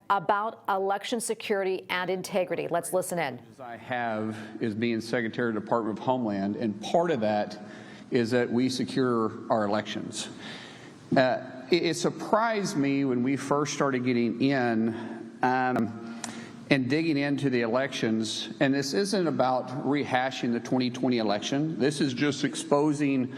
about election security and integrity. Let's listen in. I have is being Secretary of the Department of Homeland, and part of that is that we secure our elections. It surprised me when we first started getting in and digging into the elections, and this isn't about rehashing the 2020 election. This is just exposing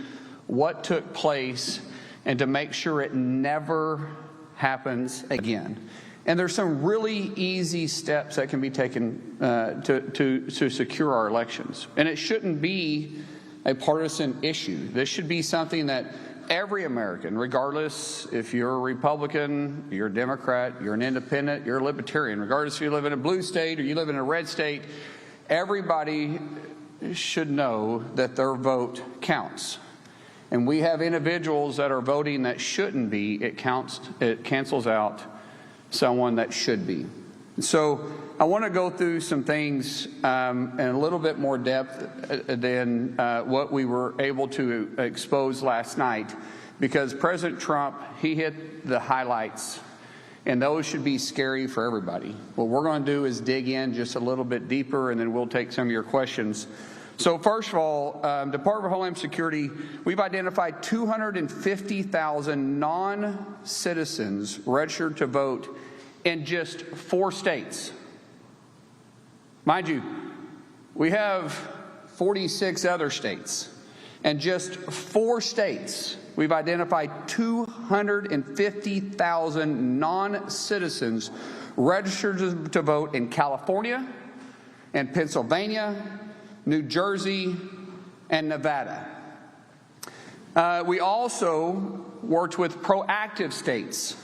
what took place and to make sure it never happens again. And there's some really easy steps that can be taken to secure our elections. And it shouldn't be a partisan issue. This should be something that every American, regardless if you're a Republican, you're a Democrat, you're an independent, you're a libertarian, regardless if you live in a blue state or you live in a red state, everybody should know that their vote counts. And we have individuals that are voting that shouldn't be. It cancels out someone that should be. So I want to go through some things in a little bit more depth than what we were able to expose last night, because President Trump, he hit the highlights, and those should be scary for everybody. What we're going to do is dig in just a little bit deeper, and then we'll take some of your questions. So first of all, Department of Homeland Security, we've identified 250,000 non-citizens registered to vote in just 4 states. Mind you, we have 46 other states. And just 4 states, we've identified 250,000 non-citizens registered to vote in California, and Pennsylvania, New Jersey, and Nevada. We also worked with proactive states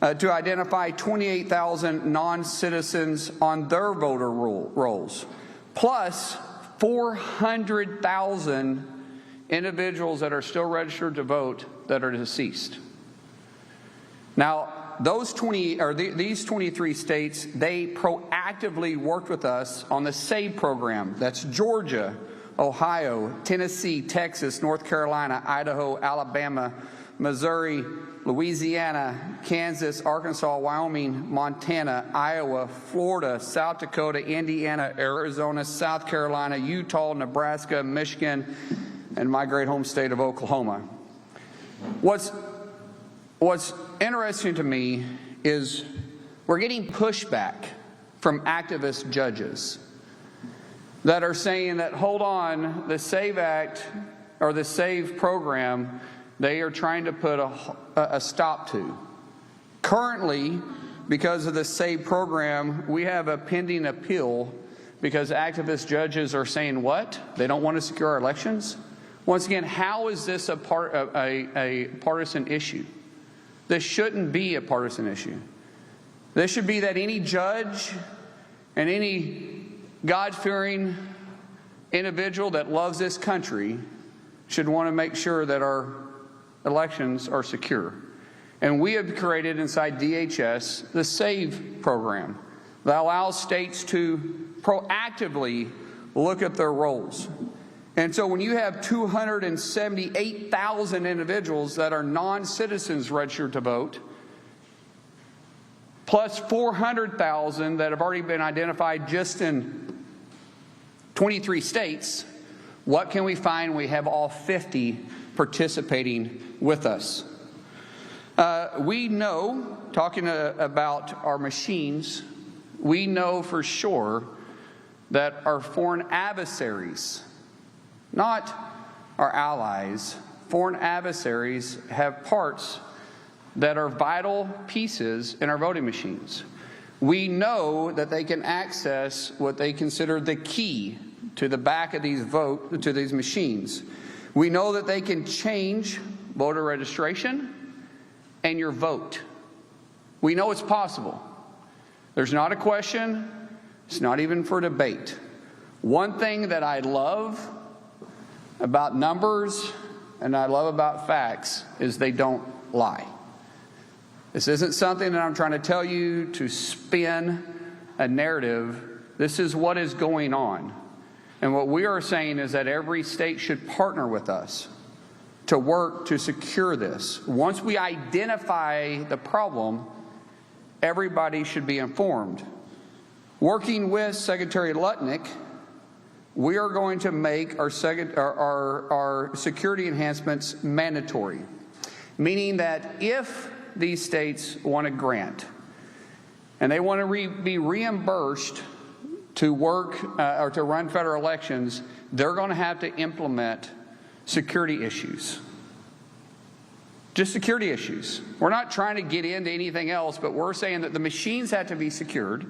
to identify 28,000 non-citizens on their voter rolls, plus 400,000 individuals that are still registered to vote that are deceased. Now, these 23 states, they proactively worked with us on the SAVE program. That's Georgia, Ohio, Tennessee, Texas, North Carolina, Idaho, Alabama, Missouri, Louisiana, Kansas, Arkansas, Wyoming, Montana, Iowa, Florida, South Dakota, Indiana, Arizona, South Carolina, Utah, Nebraska, Michigan, and my great home state of Oklahoma. What's interesting to me is we're getting pushback from activist judges that are saying that, hold on, the SAVE Act or the SAVE program, they are trying to put a stop to. Currently, because of the SAVE program, we have a pending appeal because activist judges are saying what? They don't want to secure our elections? Once again, how is this a partisan issue? This shouldn't be a partisan issue. This should be that any judge and any God-fearing individual that loves this country should want to make sure that our elections are secure. And we have created inside DHS the SAVE program that allows states to proactively look at their rolls. And so when you have 278,000 individuals that are non-citizens registered to vote, plus 400,000 that have already been identified just in 23 states, what can we find? We have all 50 participating with us. We know, talking about our machines, we know for sure that our foreign adversaries, not our allies, foreign adversaries have parts that are vital pieces in our voting machines. We know that they can access what they consider the key to the back of these machines. We know that they can change voter registration and your vote. We know it's possible. There's not a question. It's not even for debate. One thing that I love about numbers and I love about facts is they don't lie. This isn't something that I'm trying to tell you to spin a narrative. This is what is going on. And what we are saying is that every state should partner with us to work to secure this. Once we identify the problem, everybody should be informed. Working with Secretary Lutnick, we are going to make our security enhancements mandatory, meaning that if these states want a grant and they want to be reimbursed to work or to run federal elections, they're going to have to implement security issues. Just security issues. We're not trying to get into anything else, but we're saying that the machines have to be secured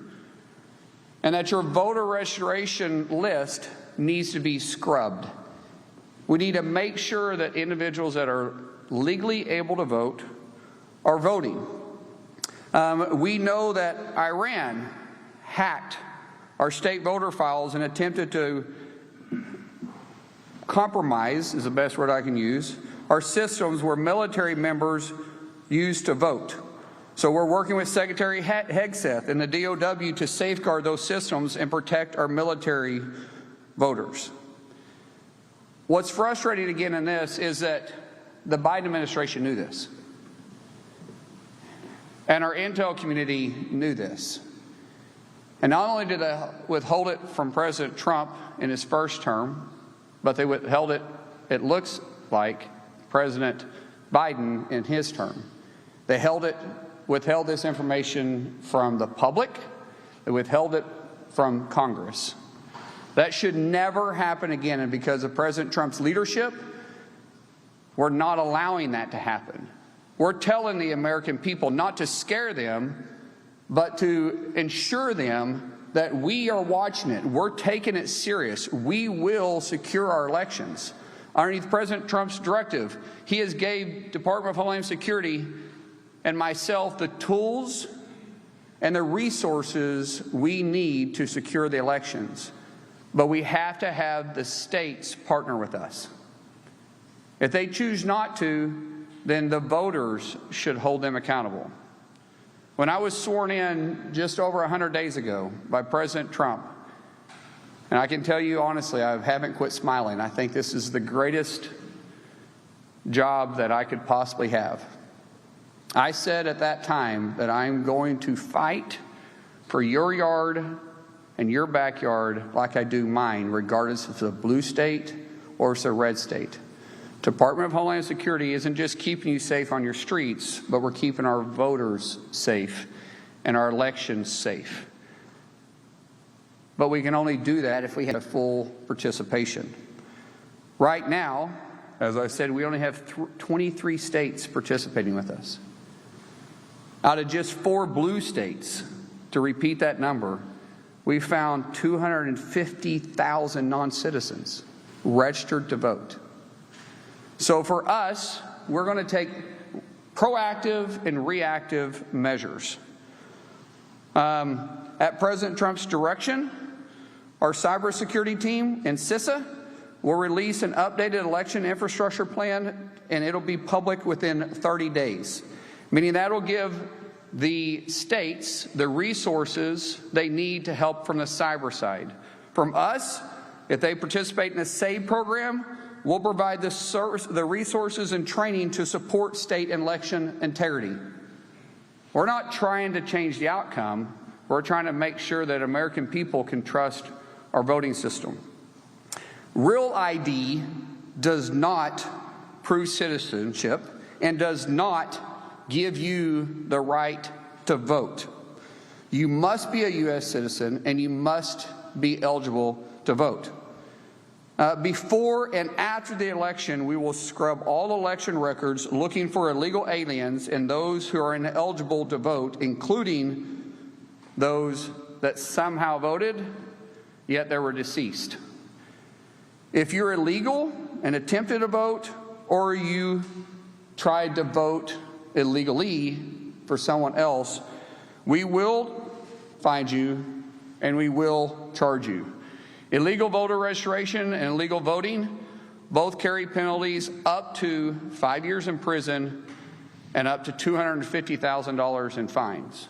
and that your voter registration list needs to be scrubbed. We need to make sure that individuals that are legally able to vote are voting. We know that Iran hacked our state voter files and attempted to compromise, is the best word I can use, our systems where military members used to vote. So we're working with Secretary Hegseth and the DOW to safeguard those systems and protect our military voters. What's frustrating again in this is that the Biden administration knew this. And our intel community knew this. And not only did they withhold it from President Trump in his first term, but they withheld it, it looks like, President Biden in his term. They withheld this information from the public. They withheld it from Congress. That should never happen again, and because of President Trump's leadership, we're not allowing that to happen. We're telling the American people not to scare them, but to ensure them that we are watching it. We're taking it serious. We will secure our elections. Underneath President Trump's directive, he has gave Department of Homeland Security and myself the tools and the resources we need to secure the elections. But we have to have the states partner with us. If they choose not to, then the voters should hold them accountable. When I was sworn in just over 100 days ago by President Trump, and I can tell you honestly, I haven't quit smiling. I think this is the greatest job that I could possibly have. I said at that time that I'm going to fight for your yard and your backyard like I do mine, regardless if it's a blue state or it's a red state. Department of Homeland Security isn't just keeping you safe on your streets, but we're keeping our voters safe and our elections safe. But we can only do that if we have full participation. Right now, as I said, we only have 23 states participating with us. Out of just 4 blue states, to repeat that number, we found 250,000 non-citizens registered to vote. So for us, we're going to take proactive and reactive measures. At President Trump's direction, our cybersecurity team and CISA will release an updated election infrastructure plan, and it'll be public within 30 days, meaning that'll give the states the resources they need to help from the cyber side. From us, if they participate in the SAVE program, we'll provide the resources and training to support state election integrity. We're not trying to change the outcome. We're trying to make sure that American people can trust our voting system. Real ID does not prove citizenship and does not give you the right to vote. You must be a U.S. citizen and you must be eligible to vote. Before and after the election, we will scrub all election records looking for illegal aliens and those who are ineligible to vote, including those that somehow voted, yet they were deceased. If you're illegal and attempted to vote, or you tried to vote illegally for someone else, we will find you and we will charge you. Illegal voter registration and illegal voting both carry penalties up to 5 years in prison and up to $250,000 in fines.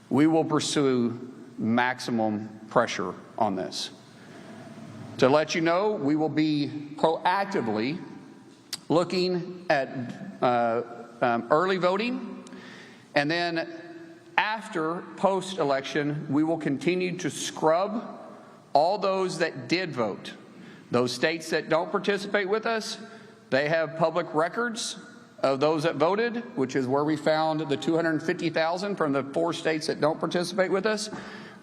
We will pursue maximum pressure on this. To let you know, we will be proactively looking at early voting, and then After post-election, we will continue to scrub all those that did vote. Those states that don't participate with us, they have public records of those that voted, which is where we found the 250,000 from the 4 states that don't participate with us.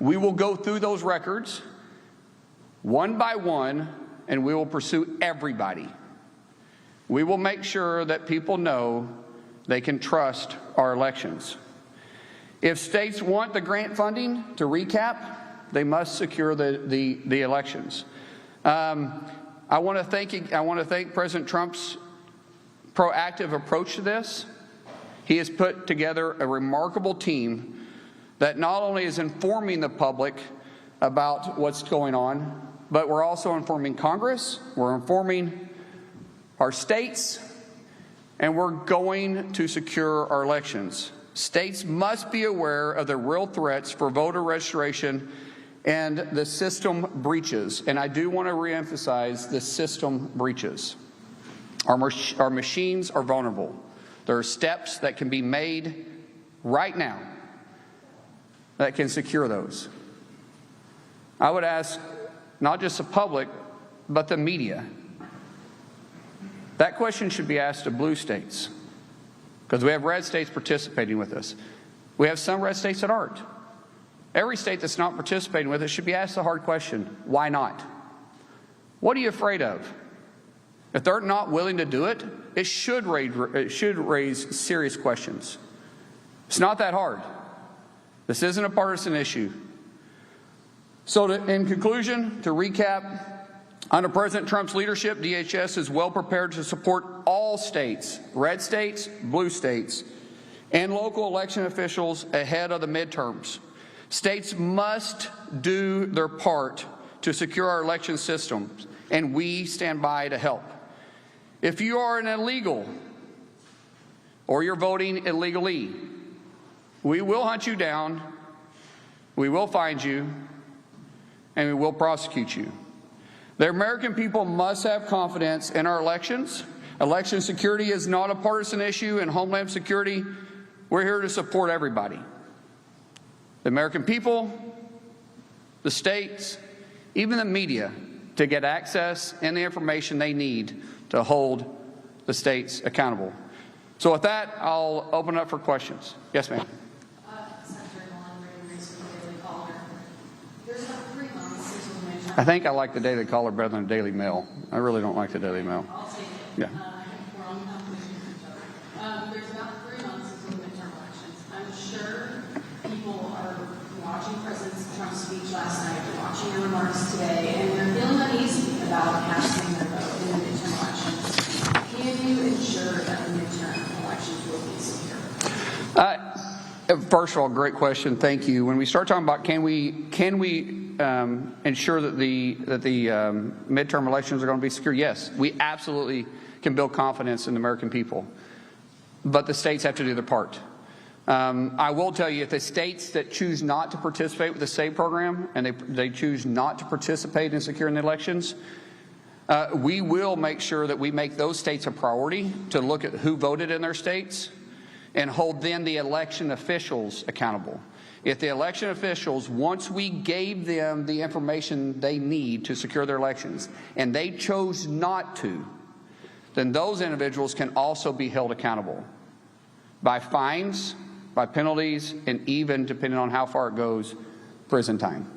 We will go through those records one by one, and we will pursue everybody. We will make sure that people know they can trust our elections. If states want the grant funding, to recap, they must secure the elections. I want to thank President Trump's proactive approach to this. He has put together a remarkable team that not only is informing the public about what's going on, but we're also informing Congress, we're informing our states, and we're going to secure our elections. States must be aware of the real threats for voter registration and the system breaches. And I do want to reemphasize the system breaches. Our machines are vulnerable. There are steps that can be made right now that can secure those. I would ask not just the public, but the media. That question should be asked of blue states, because we have red states participating with us. We have some red states that aren't. Every state that's not participating with us should be asked the hard question, why not? What are you afraid of? If they're not willing to do it, it should raise serious questions. It's not that hard. This isn't a partisan issue. So in conclusion, to recap, under President Trump's leadership, DHS is well prepared to support all states, red states, blue states, and local election officials ahead of the midterms. States must do their part to secure our election systems, and we stand by to help. If you are an illegal or you're voting illegally, we will hunt you down, we will find you, and we will prosecute you. The American people must have confidence in our elections. Election security is not a partisan issue, and Homeland Security, we're here to support everybody. The American people, the states, even the media, to get access and the information they need to hold the states accountable. So with that, I'll open it up for questions. Yes, ma'am. Secretary Mullin, Daily Caller. There's about 3 months since the midterm. I think I like the Daily Caller better than the Daily Mail. I really don't like the Daily Mail. I'll take it. Yeah. We're on competition with each other. There's about 3 months until the midterm elections. I'm sure people are watching President Trump's speech last night, they're watching your remarks today, and they're feeling uneasy about casting their vote in the midterm elections. Can you ensure that the midterm elections will be secure? First of all, great question. Thank you. When we start talking about can we ensure that the midterm elections are going to be secure? Yes, we absolutely can build confidence in the American people, but the states have to do their part. I will tell you, if the states that choose not to participate with the SAVE program and they choose not to participate in securing the elections, we will make sure that we make those states a priority to look at who voted in their states and hold then the election officials accountable. If the election officials, once we gave them the information they need to secure their elections, and they chose not to, then those individuals can also be held accountable by fines, by penalties, and even, depending on how far it goes, prison time.